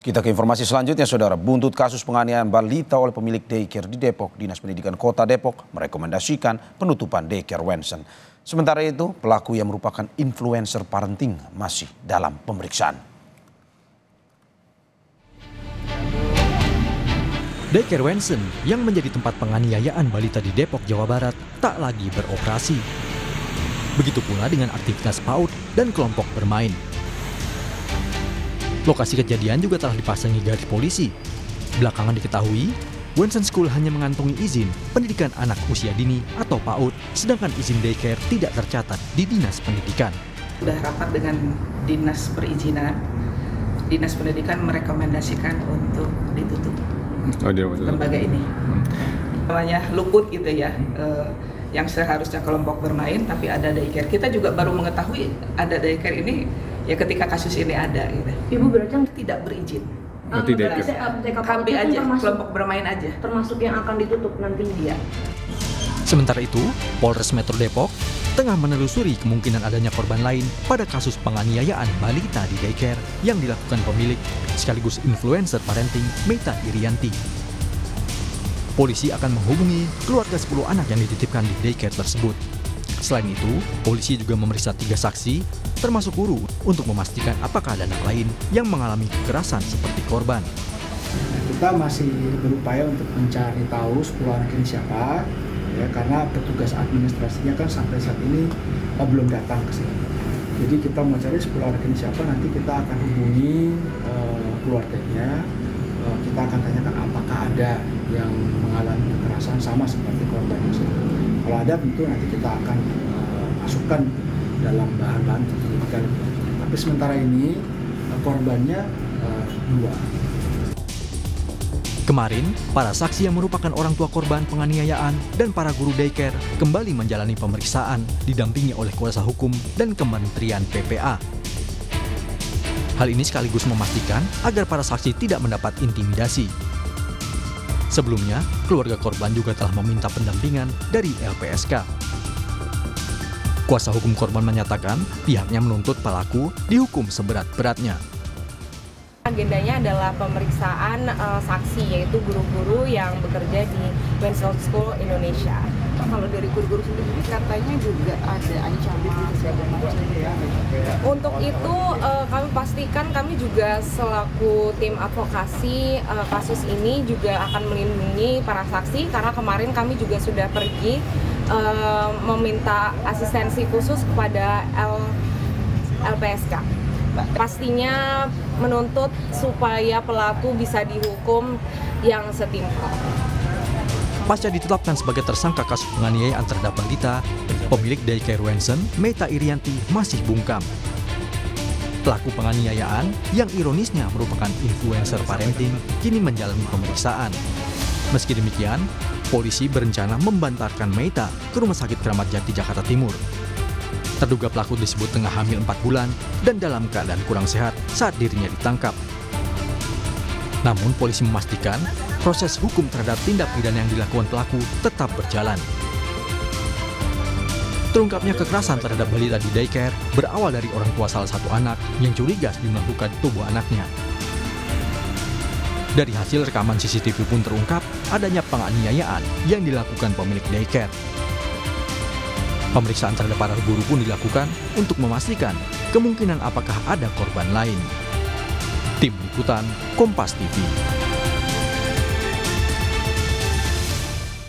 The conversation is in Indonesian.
Kita ke informasi selanjutnya, Saudara. Buntut kasus penganiayaan balita oleh pemilik daycare di Depok, Dinas Pendidikan Kota Depok merekomendasikan penutupan daycare Wensen. Sementara itu, pelaku yang merupakan influencer parenting masih dalam pemeriksaan. Daycare Wensen yang menjadi tempat penganiayaan balita di Depok, Jawa Barat tak lagi beroperasi. Begitu pula dengan aktivitas PAUD dan kelompok bermain. Lokasi kejadian juga telah dipasangi garis polisi. Belakangan diketahui, Wensen School hanya mengantongi izin pendidikan anak usia dini atau PAUD, sedangkan izin daycare tidak tercatat di Dinas Pendidikan. Sudah rapat dengan Dinas Perizinan, Dinas Pendidikan merekomendasikan untuk ditutup lembaga ini. Namanya luput gitu ya, yang seharusnya kelompok bermain tapi ada daycare. Kita juga baru mengetahui ada daycare ini ya ketika kasus ini ada gitu. Ibu berarti tidak berizin. KB aja, kelompok bermain aja. Termasuk yang akan ditutup nanti dia. Sementara itu, Polres Metro Depok tengah menelusuri kemungkinan adanya korban lain pada kasus penganiayaan balita di daycare yang dilakukan pemilik sekaligus influencer parenting Meita Irianti. Polisi akan menghubungi keluarga 10 anak yang dititipkan di daycare tersebut. Selain itu, polisi juga memeriksa 3 saksi, termasuk guru, untuk memastikan apakah ada anak lain yang mengalami kekerasan seperti korban. Kita masih berupaya untuk mencari tahu 10 anak ini siapa, ya, karena petugas administrasinya kan sampai saat ini belum datang ke sini. Jadi kita mau cari 10 anak ini siapa, nanti kita akan hubungi keluarganya, kita akan tanyakan apakah ada yang mengalami kekerasan sama seperti korban ini. Kalau ada tentu nanti kita akan masukkan dalam bahan-bahan penyelidikan. Tapi sementara ini korbannya 2. Kemarin, para saksi yang merupakan orang tua korban penganiayaan dan para guru daycare kembali menjalani pemeriksaan didampingi oleh kuasa hukum dan Kementerian PPA. Hal ini sekaligus memastikan agar para saksi tidak mendapat intimidasi. Sebelumnya, keluarga korban juga telah meminta pendampingan dari LPSK. Kuasa hukum korban menyatakan pihaknya menuntut pelaku dihukum seberat-beratnya. Agendanya adalah pemeriksaan saksi, yaitu guru-guru yang bekerja di Wensen School Indonesia. Kalau dari guru-guru sendiri katanya juga ada ancaman segala macam. Untuk itu kami pastikan kami juga selaku tim advokasi kasus ini juga akan melindungi para saksi, karena kemarin kami juga sudah pergi meminta asistensi khusus kepada LPSK. Pastinya menuntut supaya pelaku bisa dihukum yang setimpal. Pasca ditetapkan sebagai tersangka kasus penganiayaan terhadap balita, pemilik daycare Wensen, Meita Irianti, masih bungkam. Pelaku penganiayaan yang ironisnya merupakan influencer parenting kini menjalani pemeriksaan. Meski demikian, polisi berencana membantarkan Meita ke Rumah Sakit Kramat Jati, Jakarta Timur. Terduga pelaku disebut tengah hamil 4 bulan dan dalam keadaan kurang sehat saat dirinya ditangkap. Namun polisi memastikan proses hukum terhadap tindak pidana yang dilakukan pelaku tetap berjalan. Terungkapnya kekerasan terhadap balita di daycare berawal dari orang tua salah satu anak yang curiga sejumlah luka di tubuh anaknya. Dari hasil rekaman CCTV pun terungkap adanya penganiayaan yang dilakukan pemilik daycare. Pemeriksaan terhadap para guru pun dilakukan untuk memastikan kemungkinan apakah ada korban lain. Tim Liputan, Kompas TV.